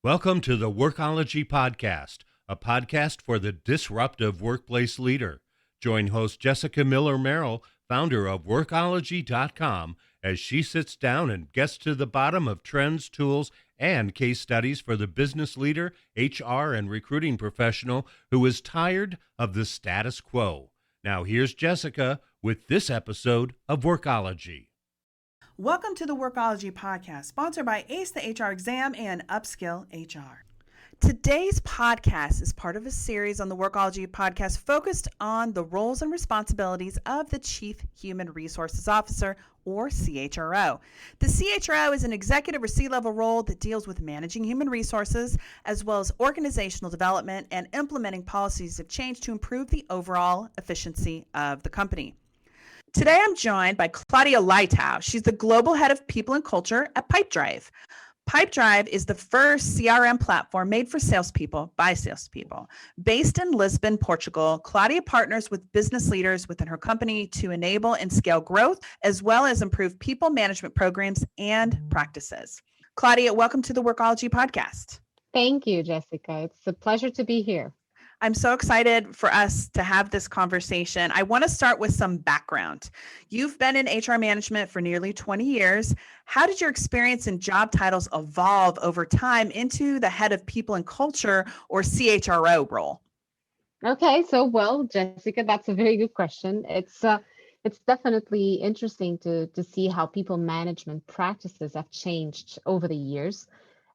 Welcome to the Workology Podcast, a podcast for the disruptive workplace leader. Join host Jessica Miller-Merrill, founder of Workology.com, as she sits down and gets to the bottom of trends, tools, and case studies for the business leader, HR, and recruiting professional who is tired of the status quo. Now here's Jessica with this episode of Workology. Welcome to the Workology Podcast, sponsored by ACE the HR Exam and Upskill HR. Today's podcast is part of a series on the Workology Podcast focused on the roles and responsibilities of the Chief Human Resources Officer, or CHRO. The CHRO is an executive or C-level role that deals with managing human resources, as well as organizational development and implementing policies of change to improve the overall efficiency of the company. Today, I'm joined by Claudia Leitão. She's the Global Head of People and Culture at Pipedrive. Pipedrive is the first CRM platform made for salespeople by salespeople. Based in Lisbon, Portugal, Claudia partners with business leaders within her company to enable and scale growth, as well as improve people management programs and practices. Claudia, welcome to the Workology Podcast. Thank you, Jessica. It's a pleasure to be here. I'm so excited for us to have this conversation. I want to start with some background. You've been in HR management for nearly 20 years. How did your experience and job titles evolve over time into the head of people and culture, or CHRO, role? Okay, Jessica, that's a very good question. It's definitely interesting to see how people management practices have changed over the years.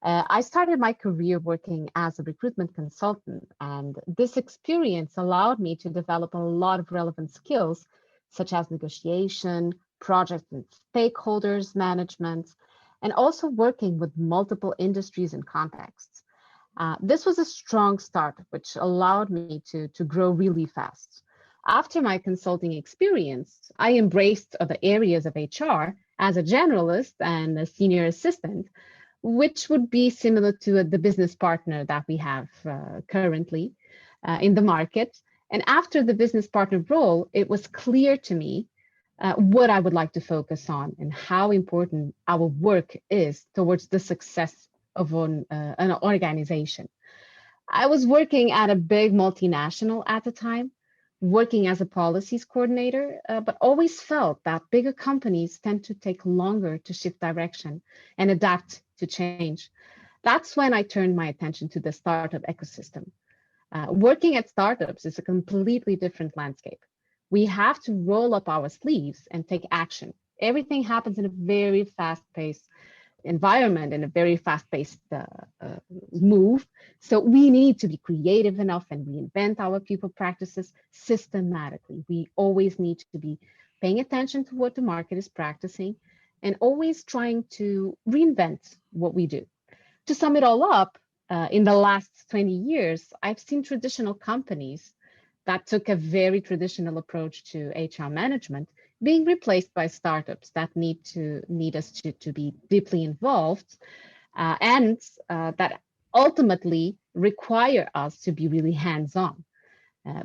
I started my career working as a recruitment consultant, and this experience allowed me to develop a lot of relevant skills, such as negotiation, project and stakeholders management, and also working with multiple industries and contexts. This was a strong start, which allowed me to grow really fast. After my consulting experience, I embraced other areas of HR as a generalist and a senior assistant, which would be similar to the business partner that we have currently in the market. And after the business partner role, it was clear to me what I would like to focus on and how important our work is towards the success of an organization. I was working at a big multinational at the time, working as a policies coordinator, but always felt that bigger companies tend to take longer to shift direction and adapt to change. That's when I turned my attention to the startup ecosystem. Working at startups is a completely different landscape. We have to roll up our sleeves and take action. Everything happens in a very fast-paced environment and a very fast-paced move. So we need to be creative enough and reinvent our people practices systematically. We always need to be paying attention to what the market is practicing and always trying to reinvent what we do. To sum it all up, in the last 20 years, I've seen traditional companies that took a very traditional approach to HR management being replaced by startups that need us to be deeply involved and that ultimately require us to be really hands-on,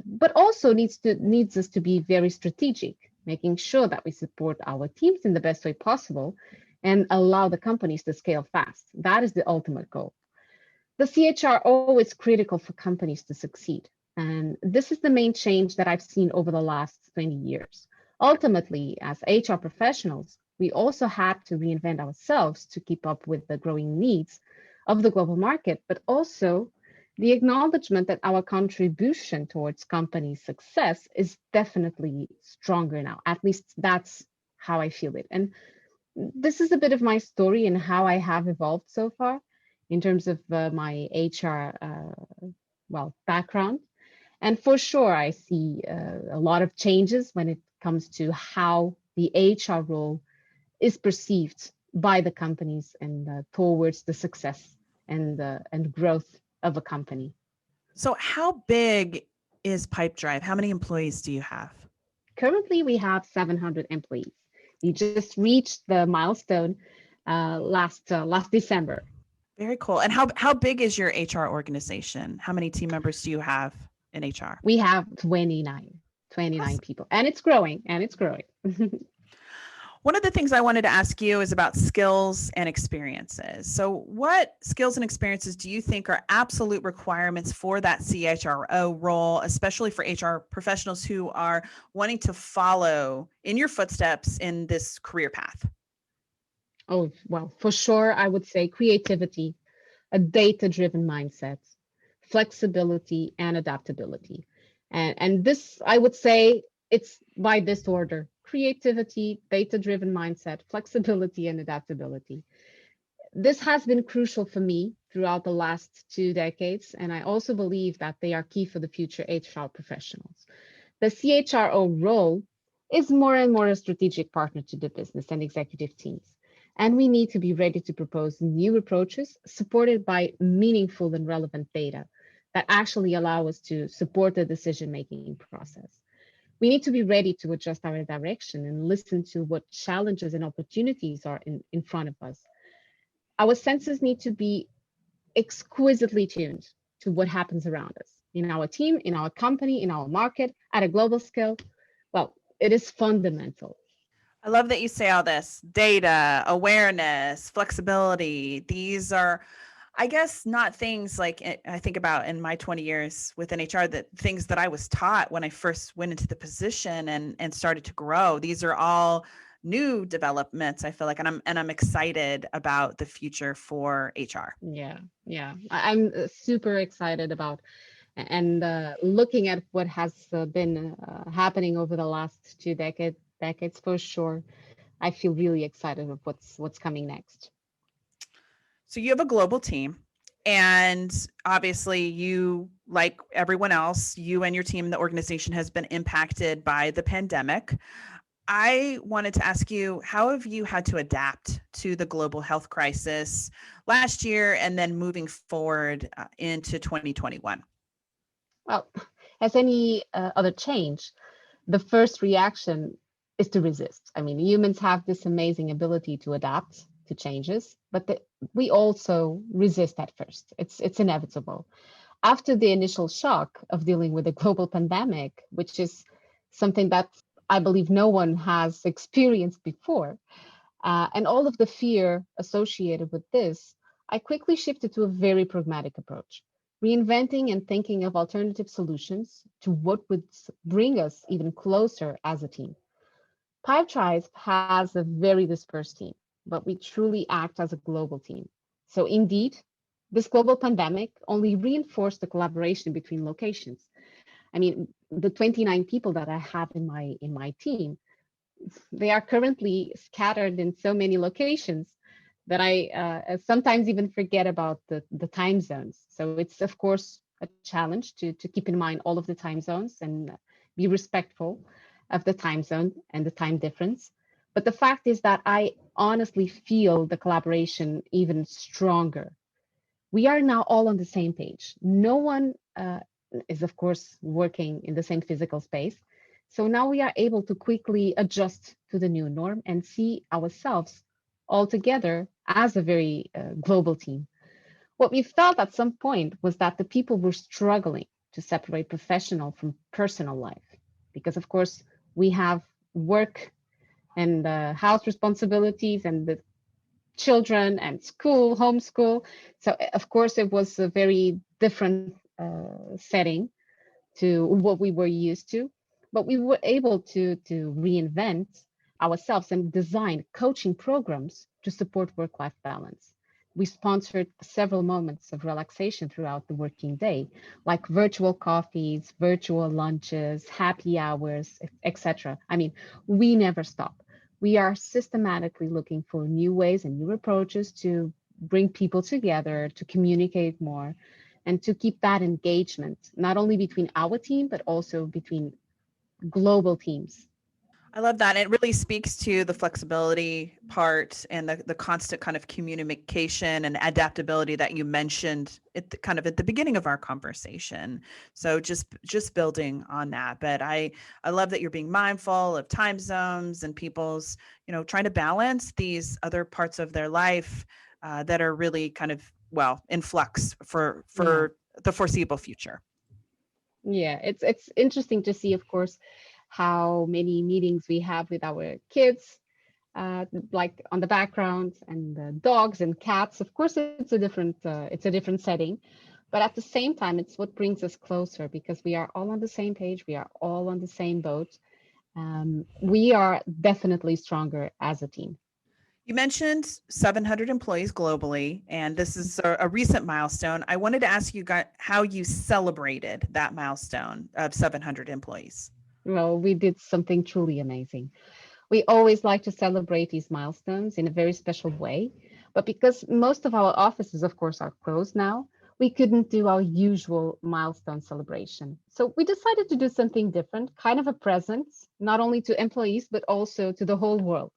but also needs us to be very strategic, making sure that we support our teams in the best way possible and allow the companies to scale fast. That is the ultimate goal. The CHRO is critical for companies to succeed. And this is the main change that I've seen over the last 20 years. Ultimately, as HR professionals, we also have to reinvent ourselves to keep up with the growing needs of the global market, but also the acknowledgement that our contribution towards company success is definitely stronger now. At least that's how I feel it. And this is a bit of my story and how I have evolved so far in terms of my HR background. And for sure, I see a lot of changes when it comes to how the HR role is perceived by the companies and towards the success and growth of a company. So how big is Pipedrive? How many employees do you have? Currently, we have 700 employees. We just reached the milestone last December. Very cool. And how big is your HR organization? How many team members do you have in HR? We have 29 people, and it's growing. One of the things I wanted to ask you is about skills and experiences. So, what skills and experiences do you think are absolute requirements for that CHRO role, especially for HR professionals who are wanting to follow in your footsteps in this career path? Oh, well, for sure, I would say creativity, a data-driven mindset, flexibility, and adaptability. And this, I would say, it's by this order: creativity, data-driven mindset, flexibility, and adaptability. This has been crucial for me throughout the last 2 decades, and I also believe that they are key for the future HR professionals. The CHRO role is more and more a strategic partner to the business and executive teams. And we need to be ready to propose new approaches supported by meaningful and relevant data that actually allow us to support the decision-making process. We need to be ready to adjust our direction and listen to what challenges and opportunities are in front of us. Our senses need to be exquisitely tuned to what happens around us in our team, in our company, in our market, at a global scale. Well, it is fundamental. I love that you say all this data, awareness, flexibility. These are, I guess, not things like I think about in my 20 years within HR, that things that I was taught when I first went into the position and started to grow. These are all new developments, I feel like, and I'm excited about the future for HR. Yeah. I'm super excited about and looking at what has been happening over the last two decades for sure. I feel really excited of what's coming next. So you have a global team, and obviously you, like everyone else, you and your team in the organization has been impacted by the pandemic. I wanted to ask you, how have you had to adapt to the global health crisis last year and then moving forward into 2021? Well, as any other change, the first reaction is to resist. I mean, humans have this amazing ability to adapt to changes, but we also resist at first. It's inevitable. After the initial shock of dealing with a global pandemic, which is something that I believe no one has experienced before, and all of the fear associated with this, I quickly shifted to a very pragmatic approach, reinventing and thinking of alternative solutions to what would bring us even closer as a team. Pipedrive has a very dispersed team, but we truly act as a global team. So indeed, this global pandemic only reinforced the collaboration between locations. I mean, the 29 people that I have in my team, they are currently scattered in so many locations that I sometimes even forget about the time zones. So it's of course a challenge to keep in mind all of the time zones and be respectful of the time zone and the time difference. But the fact is that I honestly feel the collaboration even stronger. We are now all on the same page. No one is, of course, working in the same physical space. So now we are able to quickly adjust to the new norm and see ourselves all together as a very global team. What we felt at some point was that the people were struggling to separate professional from personal life because, of course, we have work and house responsibilities and the children and school, homeschool. So, of course, it was a very different setting to what we were used to, but we were able to reinvent ourselves and design coaching programs to support work-life balance. We sponsored several moments of relaxation throughout the working day, like virtual coffees, virtual lunches, happy hours, etc. I mean, we never stop. We are systematically looking for new ways and new approaches to bring people together, to communicate more, and to keep that engagement, not only between our team, but also between global teams. I love that. It really speaks to the flexibility part and the constant kind of communication and adaptability that you mentioned at at the beginning of our conversation. So just building on that. But I love that you're being mindful of time zones and people's, trying to balance these other parts of their life that are really kind of, well, in flux for Yeah. the foreseeable future. Yeah, it's interesting to see, of course, how many meetings we have with our kids like on the background, and the dogs and cats. Of course, it's a different setting, but at the same time, it's what brings us closer because we are all on the same page. We are all on the same boat. We are definitely stronger as a team. You mentioned 700 employees globally, and this is a recent milestone. I wanted to ask you how you celebrated that milestone of 700 employees. Well, we did something truly amazing. We always like to celebrate these milestones in a very special way, but because most of our offices, of course, are closed now, we couldn't do our usual milestone celebration. So we decided to do something different, kind of a present, not only to employees, but also to the whole world.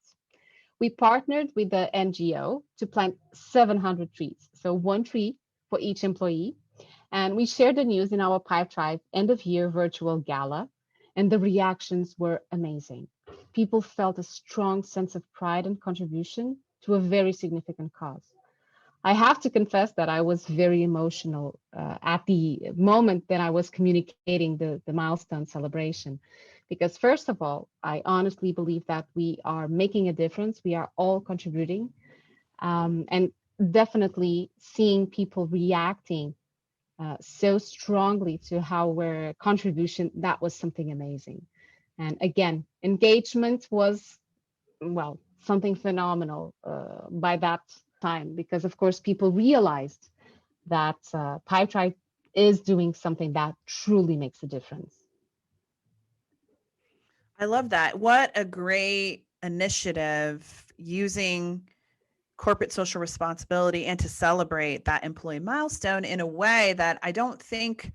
We partnered with the NGO to plant 700 trees, so one tree for each employee. And we shared the news in our Pipedrive end of year virtual gala, and the reactions were amazing. People felt a strong sense of pride and contribution to a very significant cause. I have to confess that I was very emotional at the moment that I was communicating the milestone celebration. Because, first of all, I honestly believe that we are making a difference. We are all contributing. And definitely seeing people reacting so strongly to our contribution, that was something amazing. And again, engagement was, well, something phenomenal by that time, because of course people realized that Pipedrive is doing something that truly makes a difference. I love that. What a great initiative using corporate social responsibility and to celebrate that employee milestone in a way that I don't think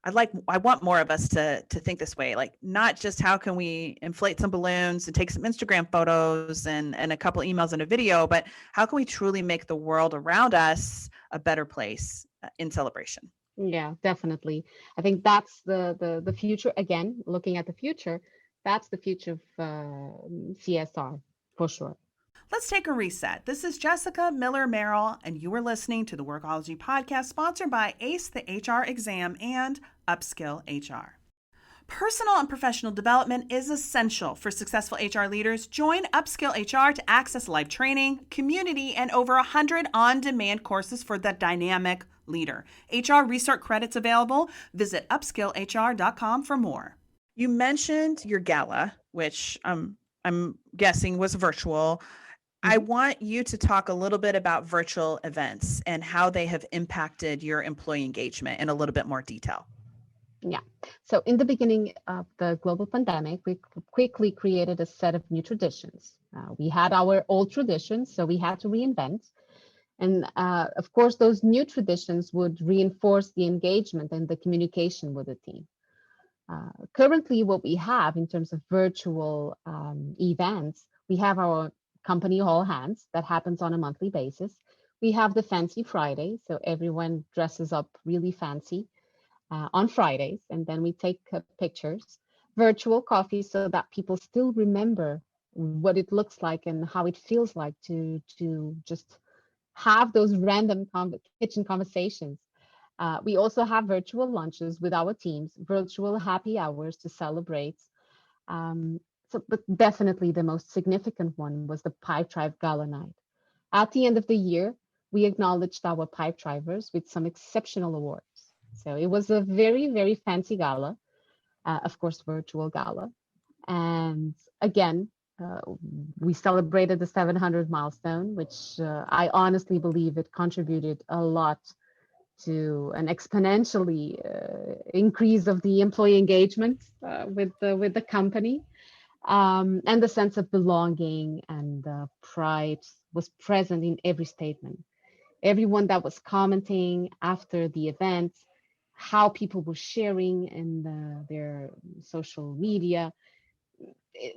I want more of us to think this way, like not just how can we inflate some balloons and take some Instagram photos and a couple emails and a video, but how can we truly make the world around us a better place in celebration? Yeah, definitely. I think that's the future. Again, looking at the future, that's the future of CSR for sure. Let's take a reset. This is Jessica Miller Merrill, and you are listening to the Workology podcast sponsored by ACE the HR exam and Upskill HR. Personal and professional development is essential for successful HR leaders. Join Upskill HR to access live training, community, and over 100 on-demand courses for the dynamic leader. HR Research credits available. Visit upskillhr.com for more. You mentioned your gala, which I'm guessing was virtual. I want you to talk a little bit about virtual events and how they have impacted your employee engagement in a little bit more detail. Yeah. So in the beginning of the global pandemic, we quickly created a set of new traditions. We had our old traditions, so we had to reinvent. And of course, those new traditions would reinforce the engagement and the communication with the team. Currently, what we have in terms of virtual events, we have our company all hands that happens on a monthly basis. We have the Fancy Friday, so everyone dresses up really fancy on Fridays, and then we take pictures, virtual coffee, so that people still remember what it looks like and how it feels like to just have those random kitchen conversations. We also have virtual lunches with our teams, virtual happy hours to celebrate. But definitely the most significant one was the Pipedrive Gala Night. At the end of the year, we acknowledged our Pipedrivers with some exceptional awards. So it was a very, very fancy gala, of course, virtual gala. And again, we celebrated the 700 milestone, which I honestly believe it contributed a lot to an exponentially increase of the employee engagement with the company. And the sense of belonging and pride was present in every statement. Everyone that was commenting after the event, how people were sharing in their social media,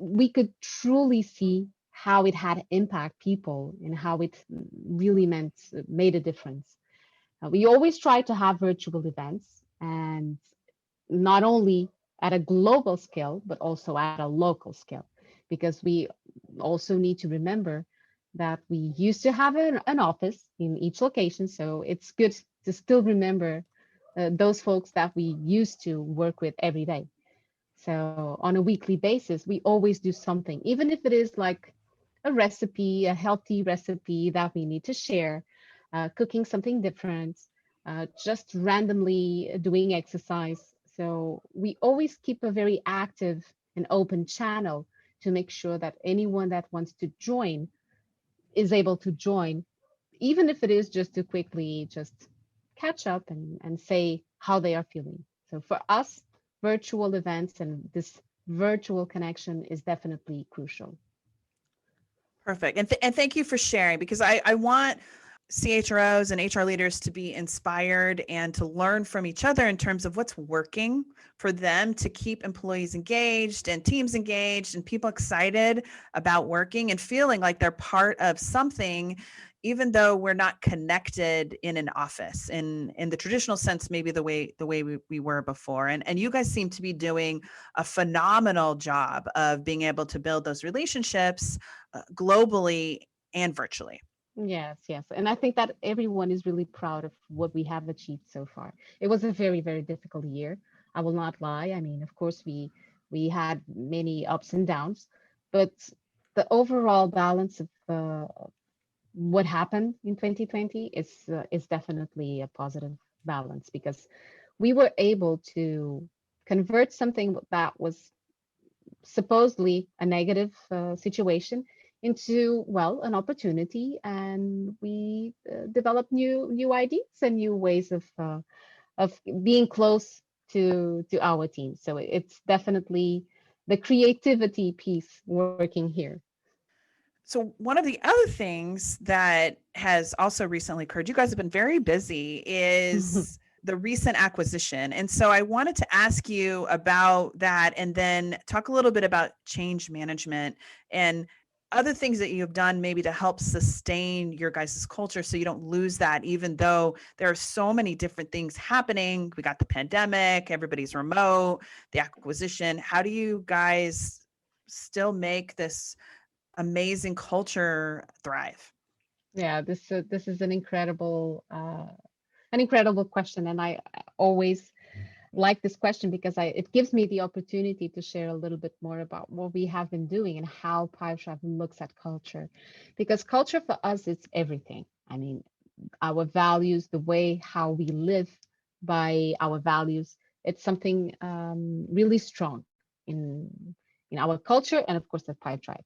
we could truly see how it had impact people and how it really made a difference. We always try to have virtual events, and not only at a global scale, but also at a local scale, because we also need to remember that we used to have an office in each location. So it's good to still remember those folks that we used to work with every day. So on a weekly basis, we always do something, even if it is like a recipe, a healthy recipe that we need to share, cooking something different, just randomly doing exercise. So we always keep a very active and open channel to make sure that anyone that wants to join is able to join, even if it is just to quickly just catch up and say how they are feeling. So for us, virtual events and this virtual connection is definitely crucial. Perfect. And thank you for sharing, because I want CHROs and HR leaders to be inspired and to learn from each other in terms of what's working for them to keep employees engaged and teams engaged and people excited about working and feeling like they're part of something, even though we're not connected in an office in the traditional sense, maybe the way we were before. And you guys seem to be doing a phenomenal job of being able to build those relationships globally and virtually. Yes, yes. And I think that everyone is really proud of what we have achieved so far. It was a very, very difficult year. I will not lie. I mean, of course, we had many ups and downs, but the overall balance of what happened in 2020 is definitely a positive balance, because we were able to convert something that was supposedly a negative situation into, well, an opportunity, and we developed new ideas and new ways of being close to our team. So it's definitely the creativity piece working here. So one of the other things that has also recently occurred, you guys have been very busy, is the recent acquisition. And so I wanted to ask you about that and then talk a little bit about change management and other things that you've done maybe to help sustain your guys' culture so you don't lose that, even though there are so many different things happening. We got the pandemic, everybody's remote, the acquisition. How do you guys still make this amazing culture thrive? Yeah, this is an incredible question, and I always like this question because it gives me the opportunity to share a little bit more about what we have been doing and how Pipedrive looks at culture. Because culture for us is everything. I mean, our values, the way how we live by our values, it's something really strong in our culture and of course at Pipedrive.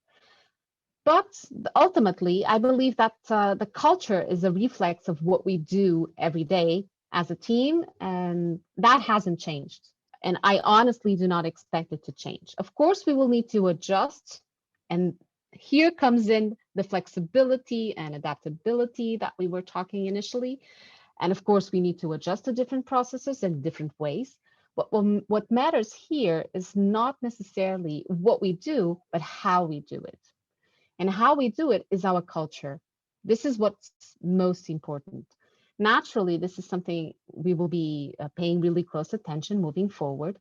But ultimately, I believe that the culture is a reflex of what we do every day as a team, and that hasn't changed. And I honestly do not expect it to change. Of course, we will need to adjust. And here comes in the flexibility and adaptability that we were talking initially. And of course, we need to adjust to different processes in different ways. What matters here is not necessarily what we do, but how we do it. And how we do it is our culture. This is what's most important. Naturally, this is something we will be paying really close attention moving forward.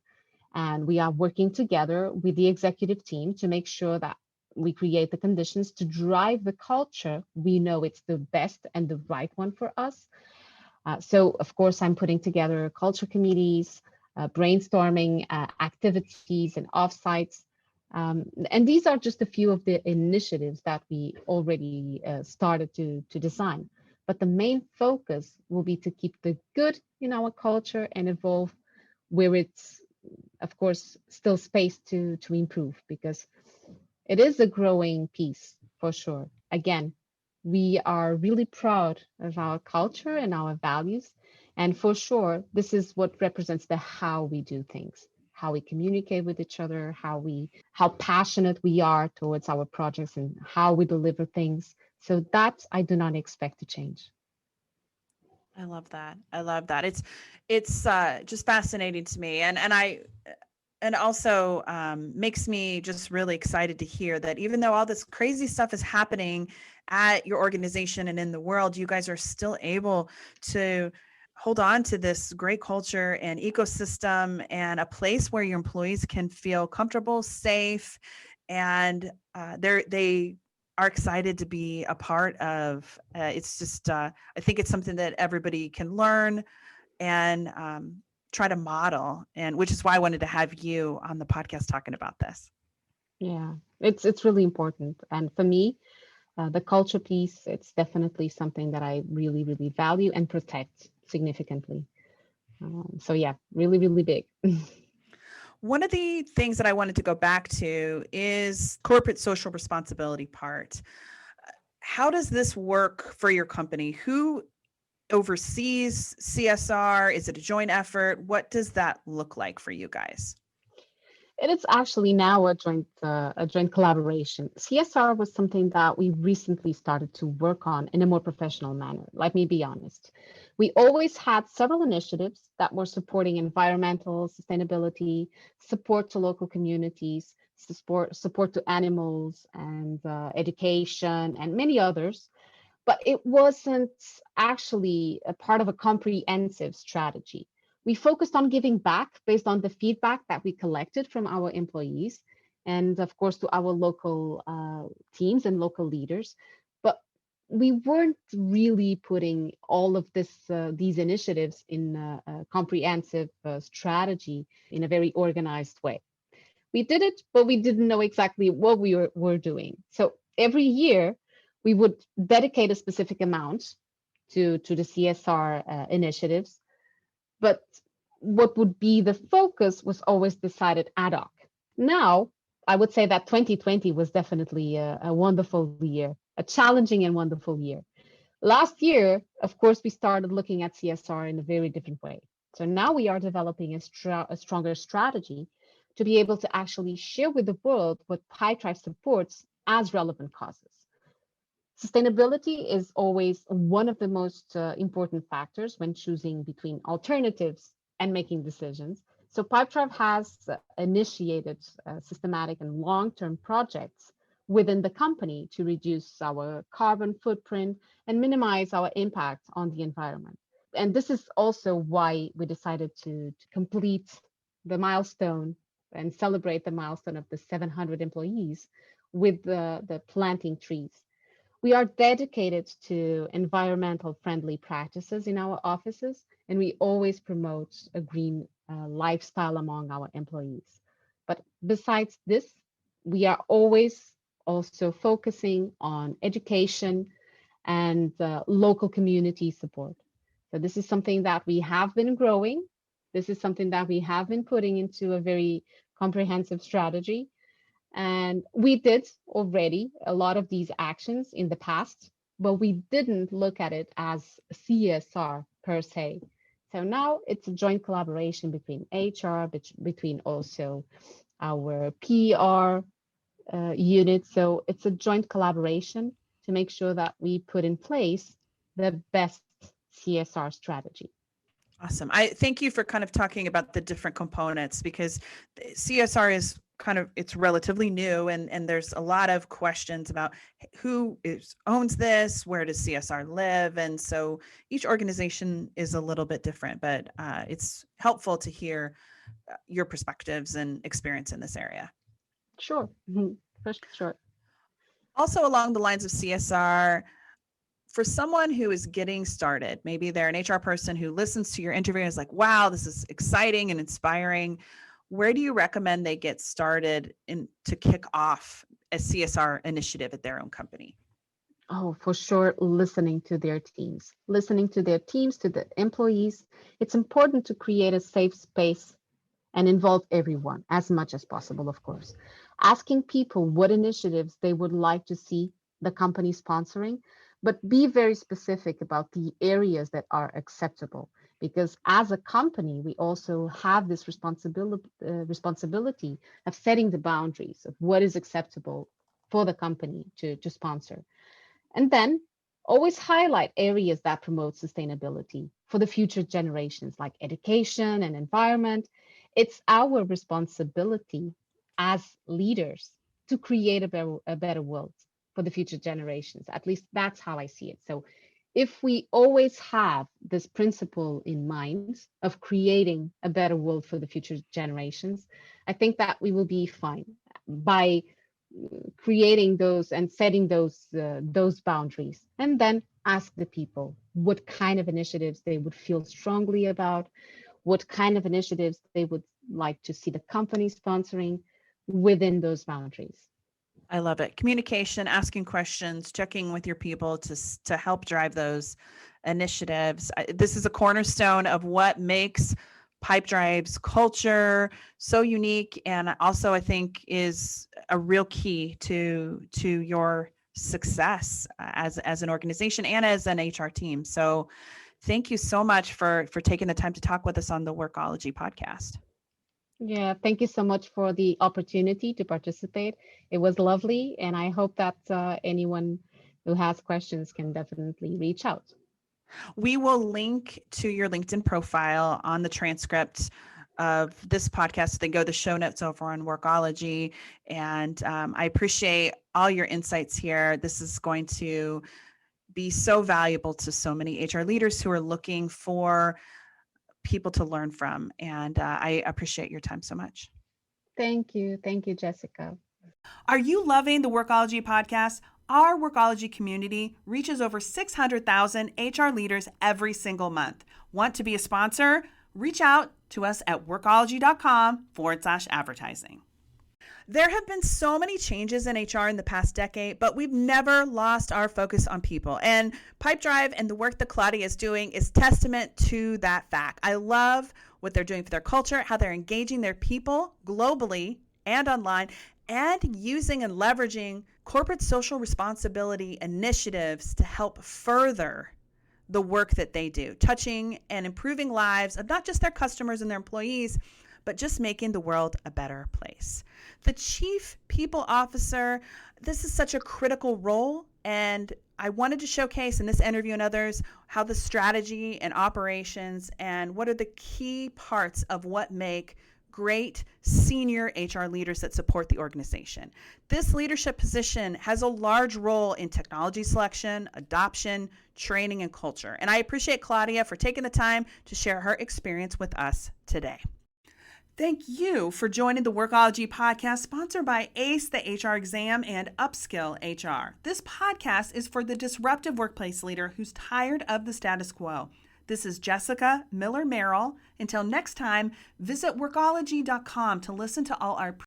And we are working together with the executive team to make sure that we create the conditions to drive the culture. We know it's the best and the right one for us. So, of course, I'm putting together culture committees, brainstorming activities and offsites. And these are just a few of the initiatives that we already started to design. But the main focus will be to keep the good in our culture and evolve where it's, of course, still space to improve, because it is a growing piece for sure. Again, we are really proud of our culture and our values. And for sure, this is what represents the how we do things, how we communicate with each other, how passionate we are towards our projects and how we deliver things. So that I do not expect to change. I love that. I love that. It's just fascinating to me, and also makes me just really excited to hear that even though all this crazy stuff is happening at your organization and in the world, you guys are still able to hold on to this great culture and ecosystem and a place where your employees can feel comfortable, safe, and they are excited to be a part of. It's just I think it's something that everybody can learn and try to model, and which is why I wanted to have you on the podcast talking about this. Yeah. It's really important. And for me, the culture piece, it's definitely something that I really, really value and protect significantly. So yeah, really, really big. One of the things that I wanted to go back to is corporate social responsibility part. How does this work for your company? Who oversees CSR? Is it a joint effort? What does that look like for you guys? It is actually now a joint collaboration. CSR was something that we recently started to work on in a more professional manner. Let me be honest. We always had several initiatives that were supporting environmental sustainability, support to local communities, support to animals, and education, and many others. But it wasn't actually a part of a comprehensive strategy. We focused on giving back based on the feedback that we collected from our employees and, of course, to our local teams and local leaders. But we weren't really putting all of these initiatives in a comprehensive strategy in a very organized way. We did it, but we didn't know exactly what were doing. So every year, we would dedicate a specific amount to the CSR initiatives, but what would be the focus was always decided ad hoc. Now, I would say that 2020 was definitely a wonderful year, a challenging and wonderful year. Last year, of course, we started looking at CSR in a very different way. So now we are developing a stronger strategy to be able to actually share with the world what Pipedrive supports as relevant causes. Sustainability is always one of the most important factors when choosing between alternatives and making decisions. So Pipedrive has initiated systematic and long-term projects within the company to reduce our carbon footprint and minimize our impact on the environment. And this is also why we decided to complete the milestone and celebrate the milestone of the 700 employees with the planting trees. We are dedicated to environmental friendly practices in our offices, and we always promote a green lifestyle among our employees. But besides this, we are always also focusing on education and local community support. So this is something that we have been growing. This is something that we have been putting into a very comprehensive strategy. And we did already a lot of these actions in the past, but we didn't look at it as CSR per se. So now it's a joint collaboration between HR, between also our PR unit. So it's a joint collaboration to make sure that we put in place the best CSR strategy. Awesome. I thank you for kind of talking about the different components because CSR is kind of it's relatively new and there's a lot of questions about owns this, where does CSR live, and so each organization is a little bit different, but it's helpful to hear your perspectives and experience in this area. Sure, for sure. Also, along the lines of CSR, for someone who is getting started, maybe they're an HR person who listens to your interview and is like, wow, this is exciting and inspiring. Where do you recommend they get started to kick off a CSR initiative at their own company? Oh, for sure, listening to their teams, to the employees. It's important to create a safe space and involve everyone as much as possible, of course. Asking people what initiatives they would like to see the company sponsoring, but be very specific about the areas that are acceptable. Because as a company, we also have this responsibility of setting the boundaries of what is acceptable for the company to sponsor. And then always highlight areas that promote sustainability for the future generations, like education and environment. It's our responsibility as leaders to create a better world for the future generations. At least that's how I see it. So if we always have this principle in mind of creating a better world for the future generations, I think that we will be fine by creating those and setting those boundaries, and then ask the people what kind of initiatives they would feel strongly about, what kind of initiatives they would like to see the company sponsoring within those boundaries. I love it. Communication, asking questions, checking with your people to help drive those initiatives. This is a cornerstone of what makes Pipedrive's culture so unique, and also I think is a real key to your success as an organization and as an HR team. So thank you so much for taking the time to talk with us on the Workology podcast. Yeah, thank you so much for the opportunity to participate. It was lovely, and I hope that anyone who has questions can definitely reach out. We will link to your LinkedIn profile on the transcript of this podcast. Then go to the show notes over on Workology. And I appreciate all your insights here. This is going to be so valuable to so many HR leaders who are looking for people to learn from. And I appreciate your time so much. Thank you. Thank you, Jessica. Are you loving the Workology podcast? Our Workology community reaches over 600,000 HR leaders every single month. Want to be a sponsor? Reach out to us at workology.com/advertising. There have been so many changes in HR in the past decade, but we've never lost our focus on people. And Pipedrive and the work that Claudia is doing is testament to that fact. I love what they're doing for their culture, how they're engaging their people globally and online, and using and leveraging corporate social responsibility initiatives to help further the work that they do, touching and improving lives of not just their customers and their employees, but just making the world a better place. The Chief People Officer, this is such a critical role, and I wanted to showcase in this interview and others how the strategy and operations and what are the key parts of what make great senior HR leaders that support the organization. This leadership position has a large role in technology selection, adoption, training, and culture. And I appreciate Claudia for taking the time to share her experience with us today. Thank you for joining the Workology podcast, sponsored by ACE, the HR Exam, and Upskill HR. This podcast is for the disruptive workplace leader who's tired of the status quo. This is Jessica Miller Merrill. Until next time, visit workology.com to listen to all our